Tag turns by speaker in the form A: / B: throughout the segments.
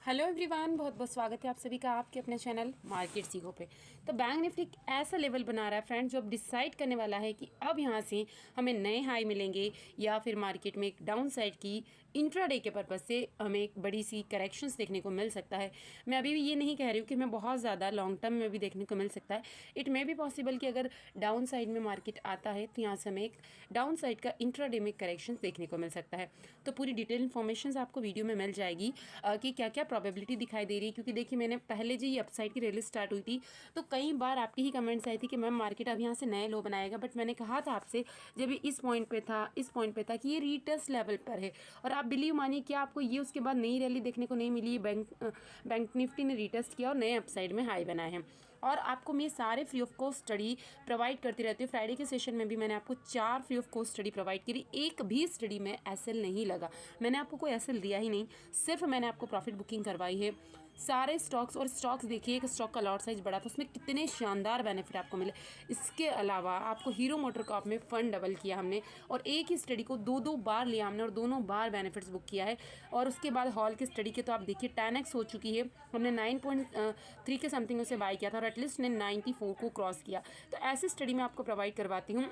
A: Hello everyone, बहुत बहुत स्वागत है आप सभी का आपके अपने चैनल मार्केट सीखो पे। तो बैंक निफ्टी एक ऐसा लेवल बना रहा है फ्रेंड्स, जो अब डिसाइड करने वाला है कि अब यहाँ से हमें नए हाई मिलेंगे या फिर मार्केट में एक डाउन साइड की इंट्राडे के पर्पज़ से हमें एक बड़ी सी करेक्शंस देखने को मिल सकता है। मैं अभी भी ये नहीं कह रही हूँ कि हमें बहुत ज़्यादा लॉन्ग टर्म में भी देखने को मिल सकता है। इट मे बी पॉसिबल कि अगर डाउन साइड में मार्केट आता है तो यहाँ से हमें एक डाउन साइड का इंट्राडे में करेक्शंस देखने को मिल सकता है। तो पूरी डिटेल इन्फॉर्मेशन आपको वीडियो में मिल जाएगी कि क्या क्या प्रोबेबिलिटी दिखाई दे रही है। क्योंकि देखिए, मैंने पहले जो ये अपसाइड की रैली स्टार्ट हुई थी तो कई बार आपकी ही कमेंट्स आई थी कि मैम मार्केट अब यहाँ से नए लो बनाएगा, बट मैंने कहा था आपसे जब ये इस पॉइंट पे था कि ये रीटेस्ट लेवल पर है। और आप बिलीव मानिए कि आपको ये उसके बाद नई रैली देखने को नहीं मिली। बैंक निफ्टी ने रीटेस्ट किया और नए अपसाइड में हाई बनाए हैं। और आपको मैं सारे free of cost study provide करती रहती हूँ। फ्राइडे के सेशन में भी मैंने आपको 4 free of cost study provide करी। एक भी स्टडी में एसएल नहीं लगा, मैंने आपको कोई एसएल दिया ही नहीं, सिर्फ मैंने आपको प्रॉफिट बुकिंग करवाई है। सारे स्टॉक्स और स्टॉक्स देखिए, एक स्टॉक का लॉट साइज बड़ा था, उसमें कितने शानदार बेनिफिट आपको मिले। इसके अलावा आपको हीरो मोटर कॉर्प में फंड डबल किया हमने, और एक ही स्टडी को दो बार लिया हमने और दोनों बार बेनिफिट्स बुक किया है। और उसके बाद हॉल की स्टडी के तो आप देखिए 10x हो चुकी है। हमने 9.3 के समथिंग उसे बाय किया था और एटलीस्ट ने 94 को क्रॉस किया। तो ऐसी स्टडी मैं आपको प्रोवाइड करवाती हूँ।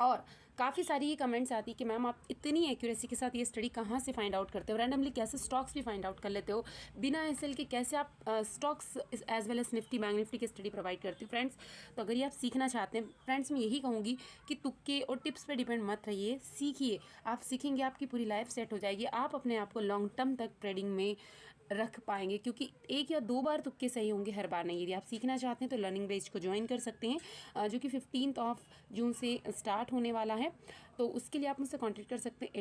A: और काफ़ी सारी ये कमेंट्स आती कि मैम आप इतनी एक्यूरेसी के साथ ये स्टडी कहाँ से फाइंड आउट करते हो, रैंडमली कैसे स्टॉक्स भी फाइंड आउट कर लेते हो, बिना एसएल के कैसे आप stocks as well as Nifty bank Nifty की स्टडी प्रोवाइड करती हूँ फ्रेंड्स। तो अगर ये आप सीखना चाहते हैं फ्रेंड्स, मैं यही कहूँगी कि तुक्के और टिप्स पे डिपेंड मत रहिए, सीखिए। आप सीखेंगे आपकी पूरी लाइफ सेट हो जाएगी, आप अपने आप को लॉन्ग टर्म तक ट्रेडिंग में रख पाएंगे। क्योंकि एक या दो बार तुक्के सही होंगे, हर बार नहीं। यदि आप सीखना चाहते हैं तो लर्निंग बेच को ज्वाइन कर सकते हैं, जो कि 15 जून से स्टार्ट होने वाला है। तो उसके लिए आप मुझसे कांटेक्ट कर सकते हैं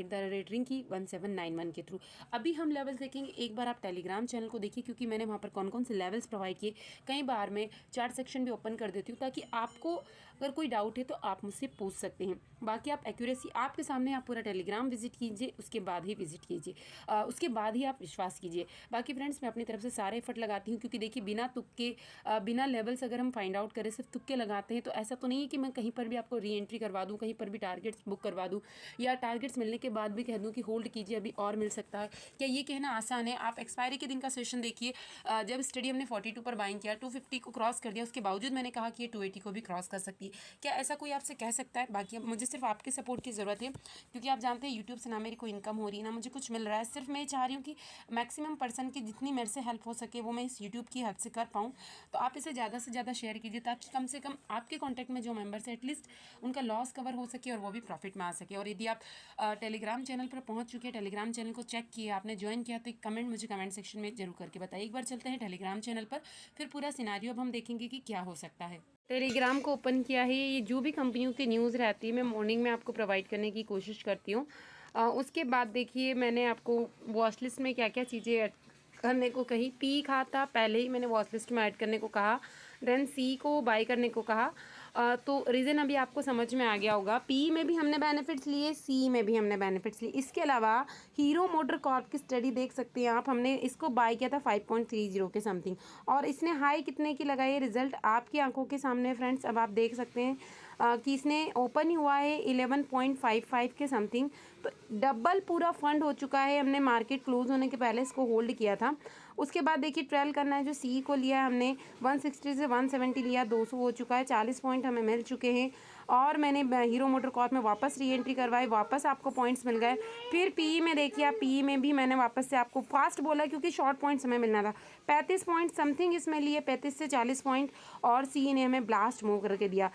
A: @rinkey1791 के थ्रू। अभी हम लेवल्स देखेंगे, एक बार आप टेलीग्राम चैनल को देखिए, क्योंकि मैंने वहाँ पर कौन कौन से लेवल्स प्रोवाइड किए। कई बार मैं चार्ट सेक्शन भी ओपन कर देती हूँ ताकि आपको अगर कोई डाउट है तो आप मुझसे पूछ सकते हैं। बाकी आप एक्यूरेसी आपके सामने, आप पूरा टेलीग्राम विजिट कीजिए, उसके बाद ही विजिट कीजिए, उसके बाद ही आप विश्वास कीजिए। बाकी फ्रेंड्स, मैं अपनी तरफ से सारे एफर्ट लगाती हूँ, क्योंकि देखिए बिना तुक्के बिना लेवल्स अगर हम फाइंड आउट करें, सिर्फ तुक्के लगाते हैं तो ऐसा तो नहीं है कि मैं कहीं पर भी आपको री एंट्री करवा दूँ, कहीं पर भी टारगेट्स बुक करवा दूँ, या टारगेट्स मिलने के बाद भी कह दूँ कि होल्ड कीजिए अभी और मिल सकता है। क्या ये कहना आसान है? आप एक्सपायरी के दिन का सेशन देखिए, जब स्टडी हमने 42 पर बाइंग किया, 250 को क्रॉस कर दिया, उसके बावजूद मैंने कहा कि ये 280 को भी क्रॉस कर सकती है। क्या ऐसा कोई आपसे कह सकता है? बाकी मुझे सिर्फ आपके सपोर्ट की ज़रूरत है, क्योंकि आप जानते हैं यूट्यूब से ना मेरी कोई इनकम हो रही है ना मुझे कुछ मिल रहा है। सिर्फ मैं चाह रही हूँ कि मैक्सिमम पर्सन की जितनी मेरे से हेल्प हो सके वो मैं इस यूट्यूब की हेल्प से कर पाऊँ। तो आप इसे ज़्यादा से ज़्यादा शेयर कीजिए, ताकि कम से कम आपके कॉन्टैक्ट में जो मेंबर्स है एटलीस्ट उनका लॉस कवर हो सके और वो भी प्रॉफिट में आ सके। और यदि आप टेलीग्राम चैनल पर पहुँच चुके हैं, टेलीग्राम चैनल को चेक किया, आपने ज्वाइन किया, तो एक कमेंट मुझे कमेंट सेक्शन में जरूर करके बताइए। एक बार चलते हैं टेलीग्राम चैनल पर, फिर पूरा सिनारियो अब हम देखेंगे कि क्या हो सकता है। टेलीग्राम को ओपन किया है, ये जो भी कंपनियों की न्यूज़ रहती है मैं मॉर्निंग में आपको प्रोवाइड करने की कोशिश करती हूँ। उसके बाद देखिए, मैंने आपको वॉच लिस्ट में क्या क्या चीज़ें ऐड करने को कही। पी कहा था पहले ही, मैंने वॉच लिस्ट में ऐड करने को कहा, देन सी को बाय करने को कहा। तो रीज़न अभी आपको समझ में आ गया होगा। पी में भी हमने बेनिफिट्स लिए, सी में भी हमने बेनिफिट्स लिए। इसके अलावा हीरो मोटर कॉर्प की स्टडी देख सकते हैं आप, हमने इसको बाय किया था 5.30 के समथिंग, और इसने हाई कितने की लगाई है, रिजल्ट आपकी आंखों के सामने फ्रेंड्स। अब आप देख सकते हैं कि इसने ओपन ही हुआ है 11.55 के समथिंग, तो डबल पूरा फंड हो चुका है। हमने मार्केट क्लोज होने के पहले इसको होल्ड किया था। उसके बाद देखिए ट्रेल करना है, जो सी को लिया है हमने 160 से 170 लिया, 200 हो चुका है, 40 पॉइंट हमें मिल चुके हैं। और मैंने हीरो मोटर कॉर्प में वापस री एंट्री करवाई, वापस आपको पॉइंट्स मिल गए। फिर पी में देखिए, आप पी में भी मैंने वापस से आपको फास्ट बोला क्योंकि शॉर्ट पॉइंट्स हमें मिलना था, 35 पॉइंट समथिंग इसमें लिए, 35 से 40 पॉइंट, और सी ने हमें ब्लास्ट मूव करके दिया।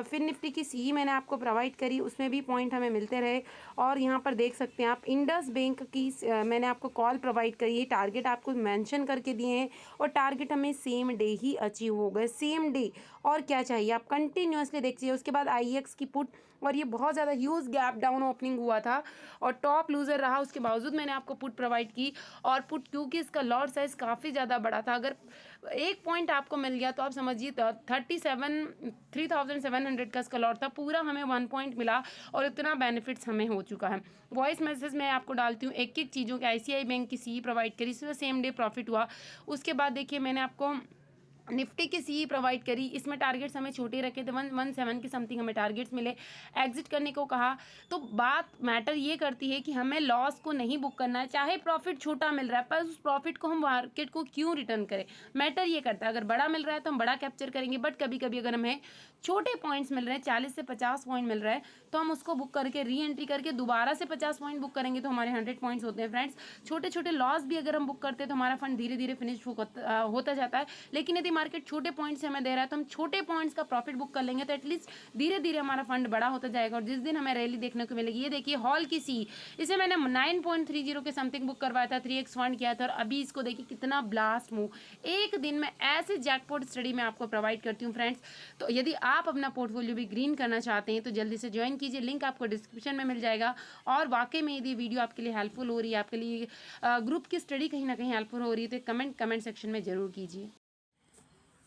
A: फिर निफ्टी की सी मैंने आपको प्रोवाइड करी, उसमें भी पॉइंट हमें मिलते रहे। और यहाँ पर देख सकते हैं आप इंडस बैंक की मैंने आपको कॉल प्रोवाइड करी है, टारगेट आपको मेंशन करके दिए हैं, और टारगेट हमें सेम डे ही अचीव हो गए, सेम डे। और क्या चाहिए, आप कंटिन्यूसली देखिए। उसके बाद आईएक्स की पुट, और ये बहुत ज़्यादा ह्यूज गैप डाउन ओपनिंग हुआ था और टॉप लूजर रहा, उसके बावजूद मैंने आपको पुट प्रोवाइड की। और पुट क्योंकि इसका लॉट साइज काफ़ी ज़्यादा बड़ा था, अगर एक पॉइंट आपको मिल गया तो आप समझिए 3700 का इसका लॉट था, पूरा हमें 1 पॉइंट मिला और इतना बेनिफिट्स हमें हो चुका है। वॉइस मैसेज मैं आपको डालती हूँ एक एक चीज़ों के। आईसीआई बैंक की सी प्रोवाइड करी, इसमें सेम डे प्रॉफिट हुआ। उसके बाद देखिए, मैंने आपको निफ्टी की सी प्रोवाइड करी, इसमें टारगेट्स हमें छोटे रखे थे, 117 के समथिंग हमें टारगेट्स मिले, एग्जिट करने को कहा। तो बात मैटर ये करती है कि हमें लॉस को नहीं बुक करना है, चाहे प्रॉफिट छोटा मिल रहा है पर उस प्रॉफिट को हम मार्केट को क्यों रिटर्न करें, मैटर ये करता है। अगर बड़ा मिल रहा है तो हम बड़ा कैप्चर करेंगे, बट कभी कभी अगर हमें छोटे पॉइंट्स मिल रहे हैं, 40 से 50 पॉइंट मिल रहा है, तो हम उसको बुक करके री एंट्री करके दोबारा से 50 पॉइंट बुक करेंगे तो हमारे 100 पॉइंट्स होते हैं फ्रेंड्स। छोटे छोटे लॉस भी अगर हम बुक करते हैं तो हमारा फंड धीरे धीरे फिनिश होता जाता है। लेकिन यदि मार्केट छोटे पॉइंट से हमें दे रहा है तो हम छोटे पॉइंट्स का प्रॉफिट बुक कर लेंगे, तो एटलीस्ट धीरे धीरे हमारा फंड बड़ा होता जाएगा। और जिस दिन हमें रैली देखने को मिलेगी, ये देखिए हॉल की सी, इसे मैंने 9.30 के समथिंग बुक करवाया था, 3x फंड किया था, और अभी इसको देखिए कितना ब्लास्ट मूव। एक दिन में ऐसे जैकपॉट स्टडी मैं आपको प्रोवाइड करती हूँ फ्रेंड्स। तो यदि आप अपना पोर्टफोलियो भी ग्रीन करना चाहते हैं तो जल्दी से ज्वाइन कीजिए, लिंक आपको डिस्क्रिप्शन में मिल जाएगा। और वाकई में यदि वीडियो आपके लिए हेल्पफुल हो रही है, आपके लिए ग्रुप की स्टडी कहीं ना कहीं हेल्पफुल हो रही है, तो कमेंट सेक्शन में जरूर कीजिए।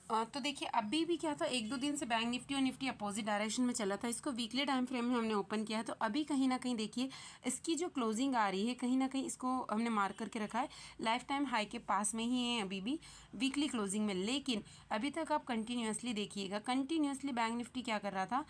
A: तो देखिए अभी भी क्या था, 1-2 दिन से बैंक निफ्टी और निफ्टी अपोजिट डायरेक्शन में चला था। इसको वीकली टाइम फ्रेम में हमने ओपन किया है, तो अभी कहीं ना कहीं देखिए इसकी जो क्लोजिंग आ रही है, कहीं ना कहीं इसको हमने मार्क करके रखा है, लाइफ टाइम हाई के पास में ही है अभी भी वीकली क्लोजिंग में। लेकिन अभी तक आप कंटिन्यूसली देखिएगा, कंटिन्यूसली बैंक निफ्टी क्या कर रहा था,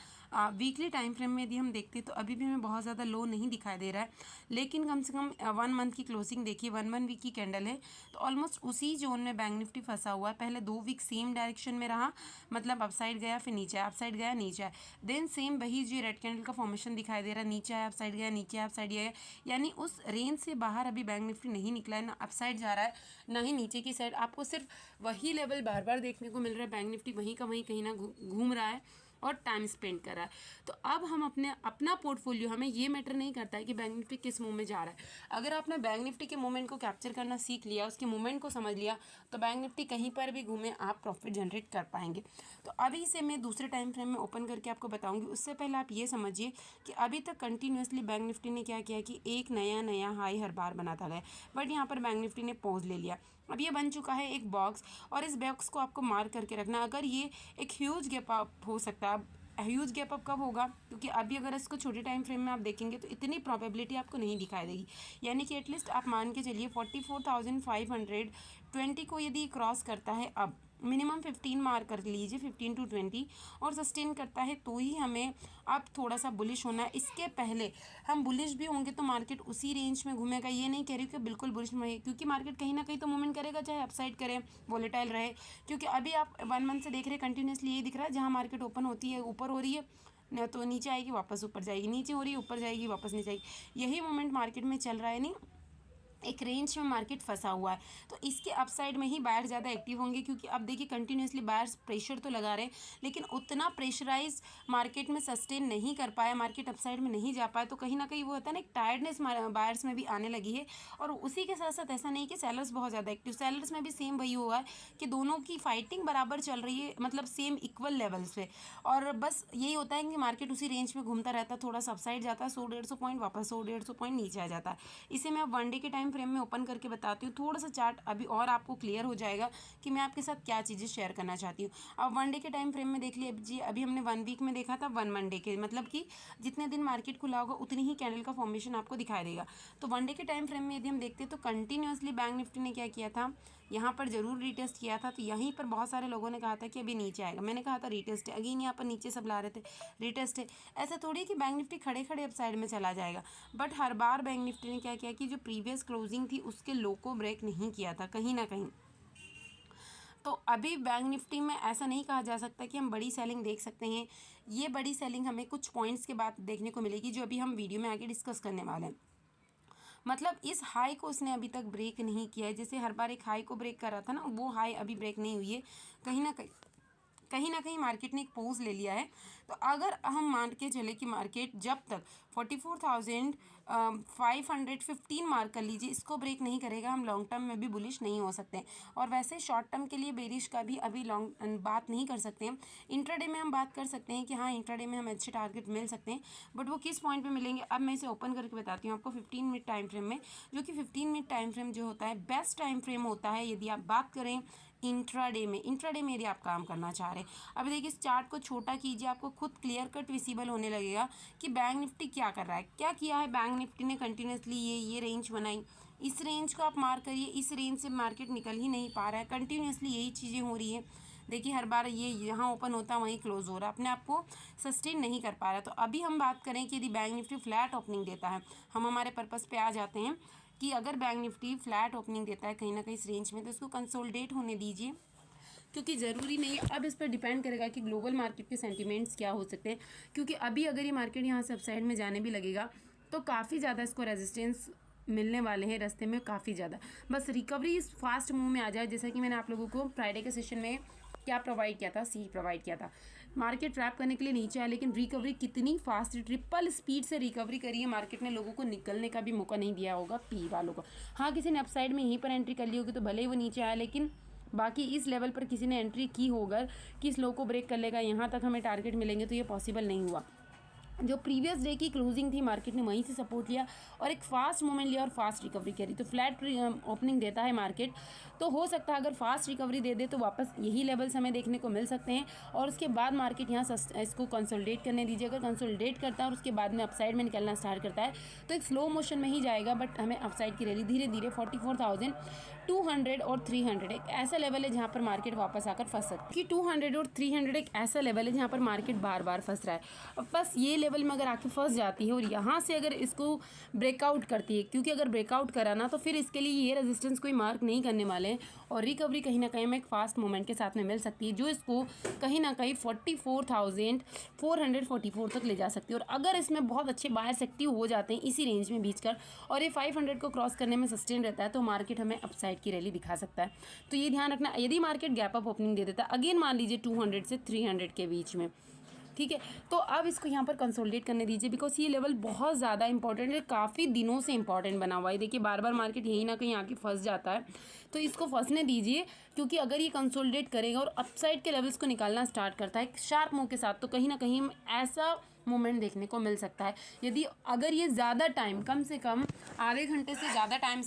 A: वीकली टाइम फ्रेम में यदि हम देखते तो अभी भी हमें बहुत ज़्यादा लो नहीं दिखाई दे रहा है। लेकिन कम से कम 1 मंथ की क्लोजिंग देखिए, 1 वीक की कैंडल है, तो ऑलमोस्ट उसी जोन में बैंक निफ्टी फंसा हुआ है। पहले 2 वीक सेम डायरेक्शन में रहा, मतलब अपसाइड गया फिर नीचे आया, अपसाइड गया नीचे आया, देन सेम वही जो रेड कैंडल का फॉर्मेशन दिखाई दे रहा है, नीचे आया अपसाइड गया, नीचे आया अपसाइड गया, यानी उस रेंज से बाहर अभी बैंक निफ्टी नहीं निकला है, ना अपसाइड जा रहा है ना ही नीचे की साइड। आपको सिर्फ वही लेवल बार बार देखने को मिल रहा है, बैंक निफ्टी वहीं का वहीं कहीं ना घूम रहा है और टाइम स्पेंड कर रहा है। तो अब हम अपना पोर्टफोलियो, हमें ये मैटर नहीं करता है कि बैंक निफ्टी किस मूव में जा रहा है। अगर आपने बैंक निफ्टी के मूवमेंट को कैप्चर करना सीख लिया, उसके मूवमेंट को समझ लिया, तो बैंक निफ्टी कहीं पर भी घूमे आप प्रॉफिट जनरेट कर पाएंगे। तो अभी से मैं दूसरे टाइम फ्रेम में ओपन करके आपको बताऊंगी। उससे पहले आप ये समझिए कि अभी तक कंटिन्यूसली बैंक निफ्टी ने क्या किया कि एक नया हाई हर बार बनाता गया, बट यहाँ पर बैंक निफ्टी ने पॉज ले लिया। अब ये बन चुका है एक बॉक्स, और इस बॉक्स को आपको मार्क करके रखना। अगर ये एक ह्यूज गैप अप हो सकता है, ह्यूज गैप अप कब होगा, क्योंकि अभी अगर इसको छोटे टाइम फ्रेम में आप देखेंगे तो इतनी प्रोबेबिलिटी आपको नहीं दिखाई देगी। यानी कि एटलीस्ट आप मान के चलिए 44,520 को यदि क्रॉस करता है, अब मिनिमम 15 मार्क कर लीजिए, 15 to 20, और सस्टेन करता है तो ही हमें अब थोड़ा सा बुलिश होना है। इसके पहले हम बुलिश भी होंगे तो मार्केट उसी रेंज में घूमेगा। ये नहीं कह रही कि बिल्कुल बुलिश में, क्योंकि मार्केट कहीं ना कहीं तो मूवमेंट करेगा, चाहे अपसाइड करे, वोलेटाइल रहे। क्योंकि अभी आप 1 मंथ से देख रहे हैं कंटिन्यूसली यही दिख रहा है, जहाँ मार्केट ओपन होती है ऊपर हो रही है न, तो नीचे आएगी वापस ऊपर जाएगी, नीचे हो रही है ऊपर जाएगी वापस नीचे आएगी, यही मोमेंट मार्केट में चल रहा है। नहीं, एक रेंज में मार्केट फंसा हुआ है, तो इसके अपसाइड में ही बायर ज़्यादा एक्टिव होंगे। क्योंकि अब देखिए कंटिन्यूसली बायर्स प्रेशर तो लगा रहे हैं, लेकिन उतना प्रेशराइज मार्केट में सस्टेन नहीं कर पाया, मार्केट अपसाइड में नहीं जा पाया। तो कहीं ना कहीं वो होता है ना, एक टायर्डनेस बायर्स में भी आने लगी है। और उसी के साथ साथ ऐसा नहीं कि सेलर्स बहुत ज़्यादा एक्टिव, सेलर्स में भी सेम वही हुआ है कि दोनों की फाइटिंग बराबर चल रही है, मतलब सेम इक्वल लेवल्स पे। और बस यही होता है कि मार्केट उसी रेंज में घूमता रहता है, थोड़ा सा अपसाइड जाता है 100-150 पॉइंट, वापस 100-150 पॉइंट नीचे आ जाता है। इसे मैं 1 डे के टाइम फ्रेम में ओपन करके बताती हूँ, थोड़ा सा चार्ट अभी और आपको क्लियर हो जाएगा कि मैं आपके साथ क्या चीज़ें शेयर करना चाहती हूँ। अब 1 डे के टाइम फ्रेम में देख लिया जी, अभी हमने 1 वीक में देखा था, 1 मंडे के, मतलब कि जितने दिन मार्केट खुला होगा उतनी ही कैंडल का फॉर्मेशन आपको दिखाई देगा। तो 1 डे के टाइम फ्रेम में यदि हम देखते हैं तो कंटिन्यूसली बैंक निफ्टी ने क्या किया था, यहाँ पर जरूर रीटेस्ट किया था। तो यहीं पर बहुत सारे लोगों ने कहा था कि अभी नीचे आएगा, मैंने कहा था रीटेस्ट है, अगेन यहाँ पर नीचे सब ला रहे थे रीटेस्ट है। ऐसा थोड़ी कि बैंक निफ्टी खड़े खड़े अप साइड में चला जाएगा, but her bar bank Nifty ने क्या किया कि जो प्रीवियस क्लोजिंग थी उसके लो को ब्रेक नहीं किया था कहीं ना कहीं। तो अभी बैंक निफ्टी में ऐसा नहीं कहा जा सकता कि हम बड़ी सेलिंग देख सकते हैं। ये बड़ी सेलिंग हमें कुछ पॉइंट्स के बाद देखने को मिलेगी, जो अभी हम वीडियो में आगे डिस्कस करने वाले हैं। मतलब इस हाई को उसने अभी तक ब्रेक नहीं किया है, जैसे हर बार एक हाई को ब्रेक कर रहा था ना, वो हाई अभी ब्रेक नहीं हुई है। कहीं ना कहीं मार्केट ने एक पोज ले लिया है। तो अगर हम मान के चले कि मार्केट जब तक 44,515 मार्क कर लीजिए, इसको ब्रेक नहीं करेगा, हम लॉन्ग टर्म में भी बुलिश नहीं हो सकते हैं। और वैसे शॉर्ट टर्म के लिए बेरिश का भी अभी लॉन्ग बात नहीं कर सकते हैं। इंट्राडे में हम बात कर सकते हैं कि हाँ, इंट्राडे में हमें अच्छे टारगेट मिल सकते हैं, बट वो किस पॉइंट पे मिलेंगे अब मैं इसे ओपन करके बताती हूँ आपको 15 मिनट टाइम फ्रेम में। जो कि 15 मिनट टाइम फ्रेम जो होता है बेस्ट टाइम फ्रेम होता है यदि आप बात करें इंट्राडे में यदि आप काम करना चाह रहे हैं। अभी देखिए इस चार्ट को छोटा कीजिए, आपको खुद क्लियर कट विजिबल होने लगेगा कि बैंक निफ्टी क्या कर रहा है। क्या किया है बैंक निफ्टी ने, कंटिन्यूसली ये रेंज बनाई, इस रेंज को आप मार्क करिए, इस रेंज से मार्केट निकल ही नहीं पा रहा है, कंटिन्यूसली यही चीज़ें हो रही है। देखिए हर बार ये यहाँ ओपन होता है वहीं क्लोज हो रहा है, अपने आप को सस्टेन नहीं कर पा रहा। तो अभी हम बात करें कि यदि बैंक निफ्टी फ्लैट ओपनिंग देता है, हम हमारे पर्पस पे आ जाते हैं कि अगर बैंक निफ्टी फ्लैट ओपनिंग देता है कहीं ना कहीं इस रेंज में, तो इसको कंसोलिडेट होने दीजिए, क्योंकि ज़रूरी नहीं है। अब इस पर डिपेंड करेगा कि ग्लोबल मार्केट के सेंटिमेंट्स क्या हो सकते हैं, क्योंकि अभी अगर ये मार्केट यहाँ से अपसाइड में जाने भी लगेगा तो काफ़ी ज़्यादा इसको रेजिस्टेंस मिलने वाले हैं रास्ते में, काफ़ी ज़्यादा। बस रिकवरी इस फास्ट मूव में आ जाए, जैसा कि मैंने आप लोगों को फ्राइडे के सेशन में क्या प्रोवाइड किया था, सी प्रोवाइड किया था। मार्केट ट्रैप करने के लिए नीचे आया, लेकिन रिकवरी कितनी फास्ट, ट्रिपल स्पीड से रिकवरी करी है मार्केट ने, लोगों को निकलने का भी मौका नहीं दिया होगा पी वालों को। हाँ, किसी ने अपसाइड में यहीं पर एंट्री कर ली होगी तो भले ही वो नीचे आया, लेकिन बाकी इस लेवल पर किसी ने एंट्री की होगा कि इस लो को ब्रेक कर लेगा, यहाँ तक हमें टारगेट मिलेंगे, तो ये पॉसिबल नहीं हुआ। जो प्रीवियस डे की क्लोजिंग थी मार्केट ने वहीं से सपोर्ट लिया और एक फास्ट मूवमेंट लिया और फास्ट रिकवरी करी। तो फ्लैट ओपनिंग देता है मार्केट, तो हो सकता है अगर फास्ट रिकवरी दे दे तो वापस यही लेवल्स हमें देखने को मिल सकते हैं, और उसके बाद मार्केट यहाँ इसको कंसोलिडेट करने दीजिए। अगर कंसोलिडेट करता है और उसके बाद में अपसाइड में निकलना स्टार्ट करता है तो एक स्लो मोशन में ही जाएगा, बट हमें अपसाइड की रैली धीरे धीरे 44,200 और 300 एक ऐसा लेवल है जहाँ पर मार्केट वापस आकर फंस सकती है, कि 200 और 300 एक ऐसा लेवल है जहाँ पर मार्केट बार बार फंस रहा है। अब बस ये लेवल में अगर आके फंस जाती है और यहाँ से अगर इसको ब्रेकआउट करती है, क्योंकि अगर ब्रेकआउट करा ना तो फिर इसके लिए ये रेजिस्टेंस कोई मार्क नहीं करने वाले हैं, और रिकवरी कहीं ना कहीं में एक फास्ट मूवमेंट के साथ में मिल सकती है, जो इसको कहीं ना कहीं 44,444 तक ले जा सकती है। और अगर इसमें बहुत अच्छे बायर्स एक्टिव हो जाते हैं इसी रेंज में बीच कर, और ये 500 को क्रॉस करने में सस्टेन रहता है, तो मार्केट हमें अपसाइड की रैली दिखा सकता है। तो ये ध्यान रखना, यदि मार्केट गैप अप ओपनिंग दे देता है अगेन मान लीजिए 200 से 300 के बीच में, ठीक है, तो अब इसको यहाँ पर कंसोलिडेट करने दीजिए, बिकॉज ये लेवल बहुत ज़्यादा इंपॉर्टेंट है, काफ़ी दिनों से इंपॉर्टेंट बना हुआ है। देखिए बार बार मार्केट यहीं ना कहीं आके फंस जाता है, तो इसको फंसने दीजिए, क्योंकि अगर ये कंसोलिडेट करेगा और अपसाइड के लेवल्स को निकालना स्टार्ट करता है शार्प मूव के साथ, तो कहीं ना कहीं ऐसा मोमेंट देखने को मिल सकता है। यदि अगर ये ज़्यादा टाइम, कम से कम आधे घंटे से ज़्यादा टाइम,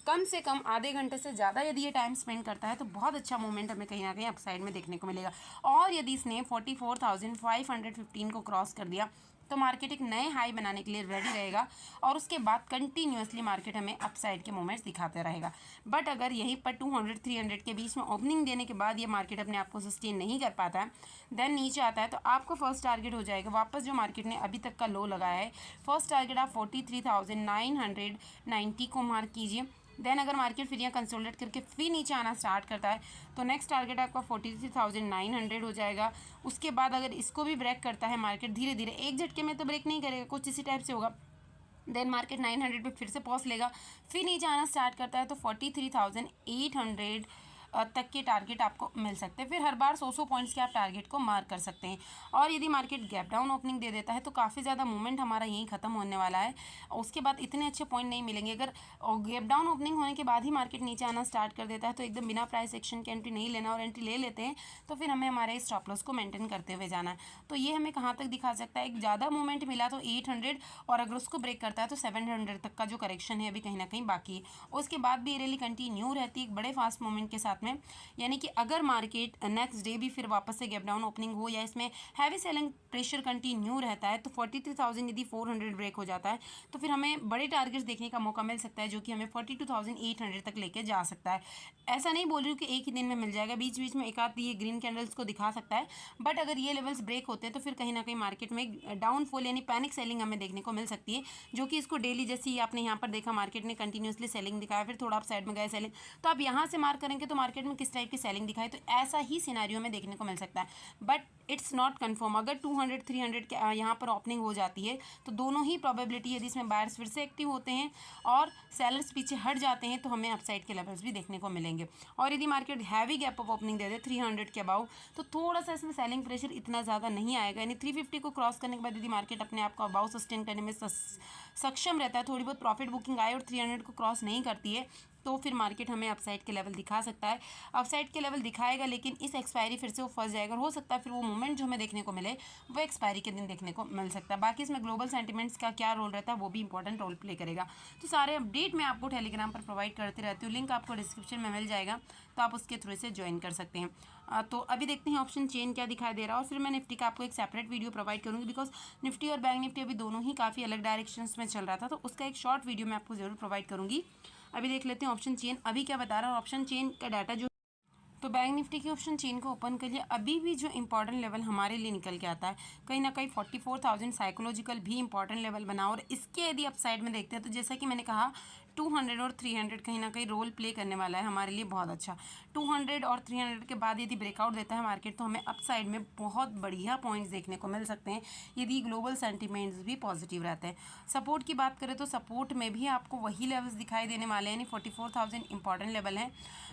A: कम से कम आधे घंटे से ज़्यादा यदि ये टाइम स्पेंड करता है, तो बहुत अच्छा मोमेंट हमें कहीं ना कहीं अपसाइड में देखने को मिलेगा। और यदि इसने 44,515 को क्रॉस कर दिया तो मार्केट एक नए हाई बनाने के लिए रेडी रहेगा, और उसके बाद कंटिन्यूसली मार्केट हमें अपसाइड के मोमेंट्स दिखाते रहेगा। बट अगर यहीं पर 200-300 के बीच में ओपनिंग देने के बाद ये मार्केट अपने आप को सस्टेन नहीं कर पाता है, देन नीचे आता है, तो आपको फर्स्ट टारगेट हो जाएगा वापस जो मार्केट ने अभी तक का लो लगाया है, फर्स्ट टारगेट आप 43,990 को मार्क कीजिए। देन अगर मार्केट फिर यहाँ कंसोलिडेट करके फिर नीचे आना स्टार्ट करता है, तो नेक्स्ट टारगेट आपका 43,900 हो जाएगा। उसके बाद अगर इसको भी ब्रेक करता है मार्केट, धीरे धीरे, एक झटके में तो ब्रेक नहीं करेगा, कुछ इसी टाइप से होगा, देन मार्केट 900 पे फिर से पॉज लेगा, फिर नीचे आना स्टार्ट करता है, तो 43,800 तक के टारगेट आपको मिल सकते हैं। फिर हर बार 100 पॉइंट्स के आप टारगेट को मार्क कर सकते हैं। और यदि मार्केट गैप डाउन ओपनिंग दे देता है तो काफ़ी ज़्यादा मूवमेंट हमारा यहीं ख़त्म होने वाला है, उसके बाद इतने अच्छे पॉइंट नहीं मिलेंगे। अगर गैप डाउन ओपनिंग होने के बाद ही मार्केट नीचे आना स्टार्ट कर देता है तो एकदम बिना प्राइस एक्शन के एंट्री नहीं लेना, और एंट्री ले लेते हैं तो फिर हमें हमारे स्टॉप लॉस को मेंटेन करते हुए जाना है। तो ये हमें कहाँ तक दिखा सकता है, एक ज़्यादा मूवमेंट मिला तो 800, और अगर उसको ब्रेक करता है तो 700 तक का जो करेक्शन है अभी कहीं ना कहीं बाकी है। उसके बाद भी ये रैली कंटिन्यू रहती है एक बड़े फास्ट मूवमेंट के साथ में, यानी कि अगर मार्केट नेक्स्ट डे भी फिर वापस से गैप डाउन ओपनिंग हो या इसमें हैवी सेलिंग प्रेशर कंटिन्यू रहता है, तो 43,000 यदि 400 ब्रेक हो जाता है तो फिर हमें बड़े टारगेट्स देखने का मौका मिल सकता है, जो कि हमें 42,800 तक लेके जा सकता है। ऐसा नहीं बोल रही हूँ कि एक ही दिन में मिल जाएगा, बीच बीच में एक आध ये ग्रीन कैंडल्स को दिखा सकता है, बट अगर ये लेवल्स ब्रेक होते हैं तो फिर कहीं ना कहीं मार्केट में डाउनफॉल यानी पैनिक सेलिंग हमें देखने को मिल सकती है, जो कि इसको डेली, जैसे ही आपने यहाँ पर देखा मार्केट ने कंटिन्यूसली सेलिंग दिखाया, फिर थोड़ा आप साइड में गए सेलिंग, तो आप यहाँ से मार्क करेंगे तो मार्केट में किस टाइप की सेलिंग दिखाई, तो ऐसा ही सिनेरियो में देखने को मिल सकता है। बट इट्स नॉट कन्फर्म, अगर 200-300 के यहाँ पर ओपनिंग हो जाती है तो दोनों ही प्रोबेबिलिटी, यदि इसमें बायर्स फिर से एक्टिव होते हैं और सेलर्स पीछे हट जाते हैं, तो हमें अपसाइड के लेवल्स भी देखने को मिलेंगे। और यदि market heavy gap up opening दे दे 300 के अबाउ, तो थोड़ा सा इसमें सेलिंग प्रेशर इतना ज़्यादा नहीं आएगा, यानी 350 को क्रॉस करने के बाद यदि मार्केट अपने आप को अबाउ सस्टेन करने में सक्षम रहता है, थोड़ी बहुत प्रॉफिट बुकिंग आए और 300 को क्रॉस नहीं करती है, तो फिर मार्केट हमें अपसाइड के लेवल दिखा सकता है। अपसाइड के लेवल दिखाएगा, लेकिन इस एक्सपायरी फिर से वो फंस जाएगा, और हो सकता है फिर वो मोमेंट जो हमें देखने को मिले वो एक्सपायरी के दिन देखने को मिल सकता है। बाकी इसमें ग्लोबल सेंटिमेंट्स का क्या रोल रहता है वो भी इंपॉर्टेंट रोल प्ले करेगा। तो सारे अपडेट मैं आपको टेलीग्राम पर प्रोवाइड करती रहती हूँ, लिंक आपको डिस्क्रिप्शन में मिल जाएगा, तो आप उसके थ्रू से ज्वाइन कर सकते हैं। तो अभी देखते हैं ऑप्शन चेन क्या दिखाई दे रहा है, और फिर मैं निफ्टी का आपको एक सेपरेट वीडियो प्रोवाइड करूँगी, बिकॉज निफ्टी और बैंक निफ्टी अभी दोनों ही काफ़ी अलग डायरेक्शंस में चल रहा था, तो उसका एक शॉर्ट वीडियो मैं आपको जरूर प्रोवाइड करूँगी। अभी देख लेते हैं ऑप्शन चेन अभी क्या बता रहा है। ऑप्शन चेन का डाटा जो तो बैंक निफ्टी की ऑप्शन चेन को ओपन करिए। अभी भी जो इंपॉर्टेंट लेवल हमारे लिए निकल के आता है कहीं ना कहीं 44,000 साइकोलॉजिकल भी इंपॉर्टेंट लेवल बना, और इसके यदि अपसाइड में देखते हैं तो जैसा कि मैंने कहा 200 और 300 कहीं ना कहीं रोल प्ले करने वाला है हमारे लिए बहुत अच्छा। 200 और 300 के बाद यदि ब्रेकआउट देता है मार्केट तो हमें अपसाइड में बहुत बढ़िया पॉइंट्स देखने को मिल सकते हैं यदि ग्लोबल सेंटिमेंट्स भी पॉजिटिव रहते हैं। सपोर्ट की बात करें तो सपोर्ट में भी आपको वही लेवल्स दिखाई देने वाले हैं, यानी 44,000 इंपॉर्टेंट लेवल है।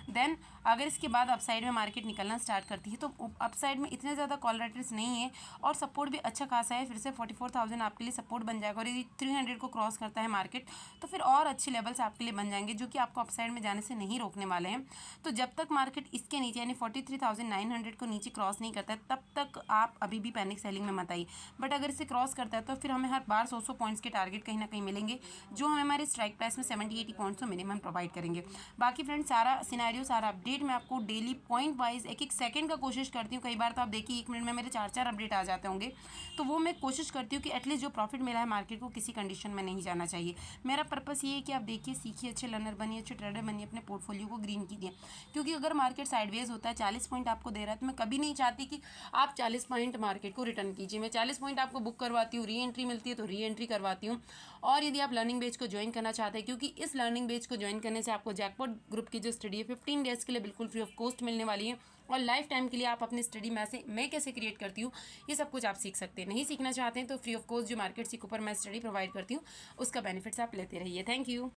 A: देन अगर इसके बाद अपसाइड में मार्केट निकलना स्टार्ट करती है तो अपसाइड में इतने ज़्यादा कॉल राइटर्स नहीं है और सपोर्ट भी अच्छा खासा है। फिर से 44,000 आपके लिए सपोर्ट बन जाएगा, और यदि 300 को क्रॉस करता है मार्केट तो फिर और अच्छे लेवल्स आपके लिए बन जाएंगे जो कि आपको अपसाइड में जाने से नहीं रोकने वाले हैं। तो जब तक मार्केट इसके नीचे यानी 43,900 को नीचे क्रॉस नहीं करता है तब तक आप अभी भी पैनिक सेलिंग में मत आइए। बट अगर इसे क्रॉस करता है तो फिर हमें हर बार 100 पॉइंट्स के टारगेट कहीं ना कहीं मिलेंगे जो हमें हमारे स्ट्राइक प्राइस में 70-80 पॉइंट्स तो मिनिमम प्रोवाइड करेंगे। बाकी फ्रेंड्स सारा सिनेरियो सारा अपडेट मैं आपको डेली पॉइंट वाइज एक एक सेकंड का कोशिश करती हूँ। कई बार तो आप देखिए 1 मिनट में मेरे 4-4 अपडेट आ जाते होंगे, तो वो मैं कोशिश करती हूँ कि एटलीस्ट जो प्रॉफिट मिला है मार्केट को किसी कंडीशन में नहीं जाना चाहिए। मेरा पर्पस ये है कि आप देखिए सीखिए, अच्छे लर्नर बनिए, अच्छे ट्रेडर बनिए, अपने पोर्टफोलियो को ग्रीन कीजिए। क्योंकि अगर मार्केट साइडवेज होता है 40 पॉइंट आपको दे रहा है तो मैं कभी नहीं चाहती कि आप 40 पॉइंट मार्केट को रिटर्न कीजिए। मैं 40 पॉइंट आपको बुक करवाती हूँ, री एंट्री मिलती है तो री एंट्री करवाती हूँ। और यदि आप लर्निंग बेच को ज्वाइन करना चाहते हैं, क्योंकि इस लर्निंग बेच को ज्वाइन करने से आपको जैकपॉट ग्रुप की जो स्टडी है 15 डेज के लिए बिल्कुल फ्री ऑफ कॉस्ट मिलने वाली है, और लाइफ टाइम के लिए आप अपनी स्टडी मैं कैसे क्रिएट करती हूँ ये सब कुछ आप सीख सकते हैं। नहीं सीखना चाहते हैं तो फ्री ऑफ कॉस्ट जो मार्केट सीखो पर मैं स्टडी प्रोवाइड करती हूँ उसका बेनिफिट्स आप लेते रहिए। Thank you.